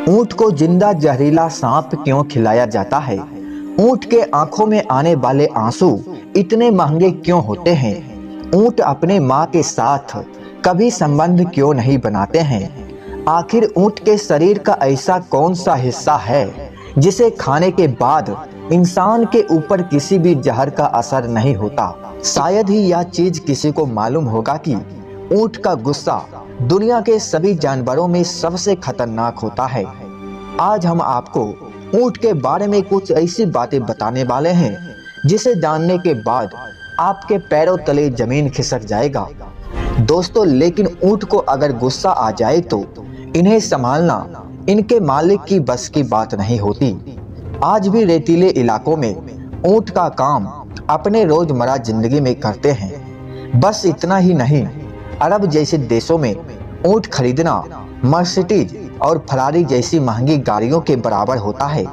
ऊंट को जिंदा जहरीला सांप क्यों खिलाया जाता है? ऊंट के आंखों में आने वाले आंसू इतने महंगे क्यों होते हैं? ऊंट अपने माँ के साथ कभी संबंध क्यों नहीं बनाते हैं? आखिर ऊंट के शरीर का ऐसा कौन सा हिस्सा है जिसे खाने के बाद इंसान के ऊपर किसी भी जहर का असर नहीं होता? शायद ही यह चीज किसी को मालूम होगा कि ऊंट का गुस्सा दुनिया के सभी जानवरों में सबसे खतरनाक होता है। आज हम आपको ऊंट के बारे में कुछ ऐसी बातें बताने वाले हैं जिसे जानने के बाद आपके पैरों तले जमीन खिसक जाएगा। दोस्तों, लेकिन ऊंट को अगर गुस्सा आ जाए तो इन्हें संभालना इनके मालिक की बस की बात नहीं होती। आज भी रेतीले इलाकों में ऊंट का काम अपने रोजमर्रा जिंदगी में करते हैं। बस इतना ही नहीं, अरब जैसे देशों में ऊंट खरीदना मर्सिडीज और फरारी जैसी महंगी गाड़ियों के बराबर होता है।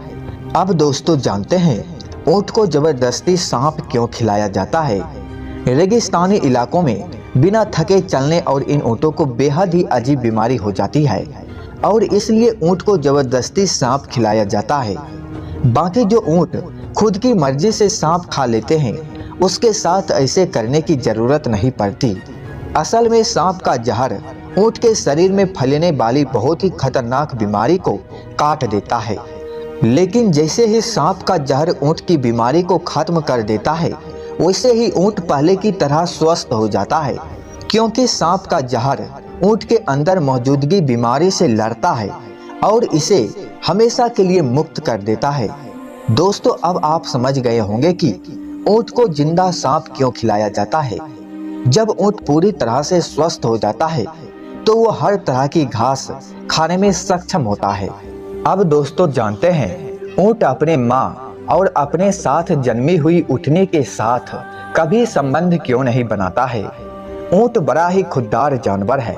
अब दोस्तों, जानते हैं ऊंट को जबरदस्ती सांप क्यों खिलाया जाता है? रेगिस्तानी इलाकों में बिना थके चलने और इन ऊंटों को बेहद ही अजीब बीमारी हो जाती है और इसलिए ऊंट को जबरदस्ती सांप खिलाया जाता है। बाकी जो ऊंट खुद की मर्जी से सांप खा लेते हैं उसके साथ ऐसे करने की जरूरत नहीं पड़ती। असल में सांप का जहर ऊंट के शरीर में फैलने वाली बहुत ही खतरनाक बीमारी को काट देता है। लेकिन जैसे ही सांप का जहर ऊंट की बीमारी को खत्म कर देता है वैसे ही ऊंट पहले की तरह स्वस्थ हो जाता है, क्योंकि सांप का जहर ऊंट के अंदर मौजूदगी बीमारी से लड़ता है और इसे हमेशा के लिए मुक्त कर देता है। दोस्तों, अब आप समझ गए होंगे कि ऊंट को जिंदा सांप क्यों खिलाया जाता है। जब ऊंट पूरी तरह से स्वस्थ हो जाता है तो वो हर तरह की घास खाने में सक्षम होता है। अब दोस्तों, जानते हैं ऊंट अपने माँ और अपने साथ जन्मी हुई ऊँटनी के साथ कभी संबंध क्यों नहीं बनाता है? ऊंट बड़ा ही खुददार जानवर है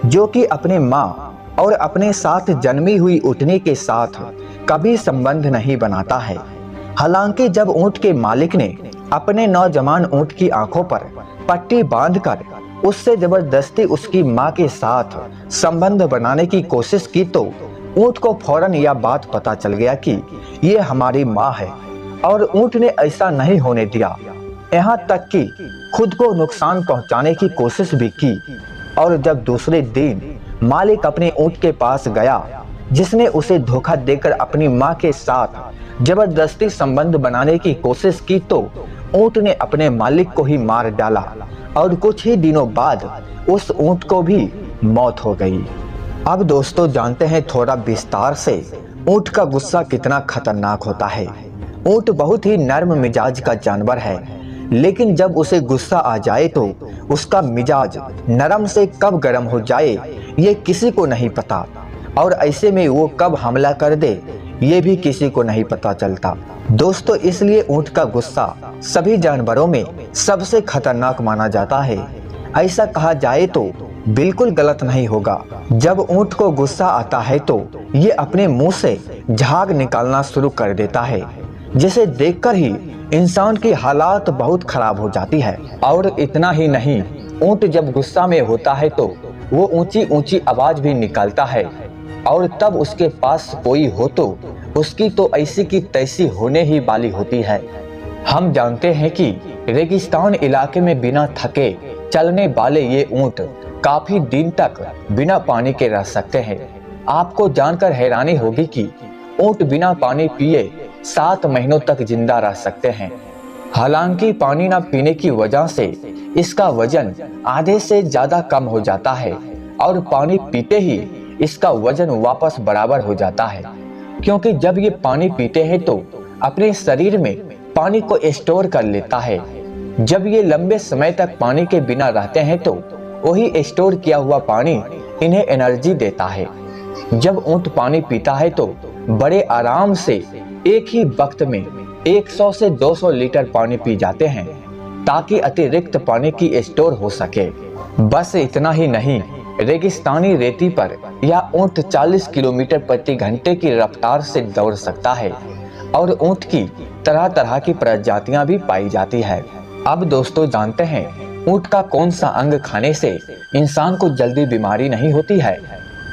जो कि अपने माँ और अपने साथ जन्मी हुई ऊँटनी के साथ कभी संबंध नहीं बनाता है। हालांकि जब ऊंट के मालिक ने अपने नौजवान ऊंट की आंखों पर पट्टी बांधकर उससे जबरदस्ती उसकी मां के साथ संबंध बनाने की कोशिश की तो ऊंट को फौरन यह बात पता चल गया कि ये हमारी मां है और ऊंट ने ऐसा नहीं होने दिया। यहाँ तक कि खुद को नुकसान पहुंचाने की कोशिश भी की। और जब दूसरे दिन मालिक अपने ऊंट के पास गया जिसने उसे धोखा देकर अपनी मां के साथ जबरदस्ती संबंध बनाने की कोशिश की तो ऊंट ने अपने मालिक को ही मार डाला और कुछ ही दिनों बाद उस ऊंट को भी मौत हो गई। अब दोस्तों, जानते हैं थोड़ा विस्तार से ऊंट का गुस्सा कितना खतरनाक होता है। ऊंट बहुत ही नर्म मिजाज का जानवर है, लेकिन जब उसे गुस्सा आ जाए तो उसका मिजाज नरम से कब गर्म हो जाए ये किसी को नहीं पता और ऐसे में वो कब हमला कर दे ये भी किसी को नहीं पता चलता। दोस्तों, इसलिए ऊंट का गुस्सा सभी जानवरों में सबसे खतरनाक माना जाता है। ऐसा कहा जाए तो बिल्कुल गलत नहीं होगा। जब ऊंट को गुस्सा आता है तो ये अपने मुंह से झाग निकालना शुरू कर देता है, जिसे देखकर ही इंसान की हालात बहुत खराब हो जाती है। और इतना ही नहीं, ऊंट जब गुस्सा में होता है तो वो ऊंची ऊंची आवाज भी निकालता है और तब उसके पास कोई हो तो उसकी तो ऐसी की तैसी होने ही वाली होती है। हम जानते हैं कि रेगिस्तान इलाके में बिना थके चलने वाले ये ऊंट काफी दिन तक बिना पानी के रह सकते हैं। आपको जानकर हैरानी होगी कि ऊंट बिना पानी पिए 7 महीनों तक जिंदा रह सकते हैं। हालांकि पानी न पीने की वजह से इसका वजन आधे से ज्यादा कम हो जाता है और पानी पीते ही इसका वजन वापस बराबर हो जाता है, क्योंकि जब ये पानी पीते हैं तो अपने शरीर में पानी को स्टोर कर लेता है। जब ये लंबे समय तक पानी के बिना रहते हैं तो वही स्टोर किया हुआ पानी इन्हें एनर्जी देता है। जब ऊंट पानी पीता है तो बड़े आराम से एक ही वक्त में 100 से 200 लीटर पानी पी जाते हैं ताकि अतिरिक्त पानी की स्टोर हो सके। बस इतना ही नहीं, रेगिस्तानी रेती पर यह ऊंट 40 किलोमीटर प्रति घंटे की रफ्तार से दौड़ सकता है और ऊंट की तरह तरह की प्रजातियां भी पाई जाती है। अब दोस्तों, जानते हैं ऊंट का कौन सा अंग खाने से इंसान को जल्दी बीमारी नहीं होती है।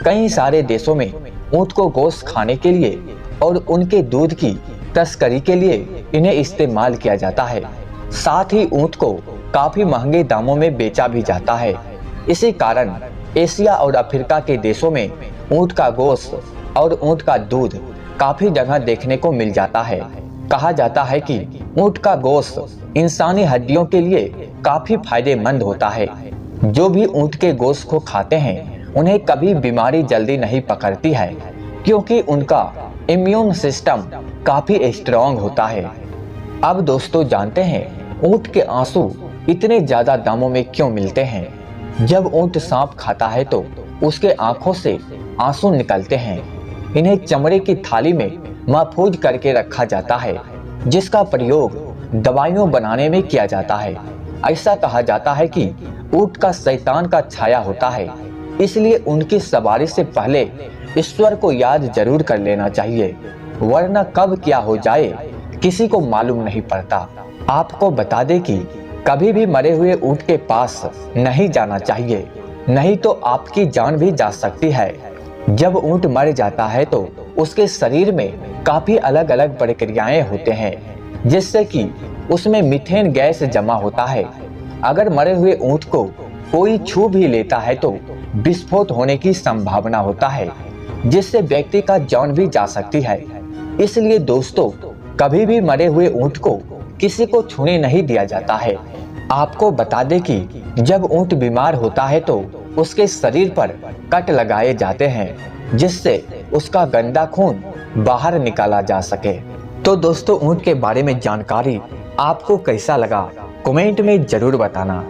कई सारे देशों में ऊंट को गोश्त खाने के लिए और उनके दूध की तस्करी के लिए इन्हें इस्तेमाल किया जाता है। साथ ही ऊंट को काफी महंगे दामों में बेचा भी जाता है। इसी कारण एशिया और अफ्रीका के देशों में ऊंट का गोश्त और ऊंट का दूध काफी जगह देखने को मिल जाता है। कहा जाता है कि ऊंट का गोश्त इंसानी हड्डियों के लिए काफी फायदेमंद होता है। जो भी ऊंट के गोश्त को खाते हैं उन्हें कभी बीमारी जल्दी नहीं पकड़ती है, क्योंकि उनका इम्यून सिस्टम काफी स्ट्रॉन्ग होता है। अब दोस्तों जानते हैं ऊंट के आंसू इतने ज्यादा दामों में क्यों मिलते हैं। जब ऊंट सांप खाता है तो उसके आंखों से आंसू निकलते हैं। इन्हें चमड़े की थाली में महफूज करके रखा जाता है, जिसका प्रयोग दवाइयों बनाने में किया जाता है। ऐसा कहा जाता है कि ऊंट का शैतान का छाया होता है, इसलिए उनकी सवारी से पहले ईश्वर को याद जरूर कर लेना चाहिए, वरना कब क्या हो जाए किसी को मालूम नहीं पड़ता। आपको बता दें कि कभी भी मरे हुए ऊंट के पास नहीं जाना चाहिए, नहीं तो आपकी जान भी जा सकती है। जब ऊंट मर जाता है तो उसके शरीर में काफी अलग अलग प्रक्रियाएं होते हैं, जिससे कि उसमें मीथेन गैस जमा होता है। अगर मरे हुए ऊंट को कोई छू भी लेता है तो विस्फोट होने की संभावना होता है, जिससे व्यक्ति का जान भी जा सकती है। इसलिए दोस्तों कभी भी मरे हुए ऊंट को किसी को छूने नहीं दिया जाता है। आपको बता दें कि जब ऊंट बीमार होता है तो उसके शरीर पर कट लगाए जाते हैं, जिससे उसका गंदा खून बाहर निकाला जा सके। तो दोस्तों ऊंट के बारे में जानकारी आपको कैसा लगा कमेंट में जरूर बताना।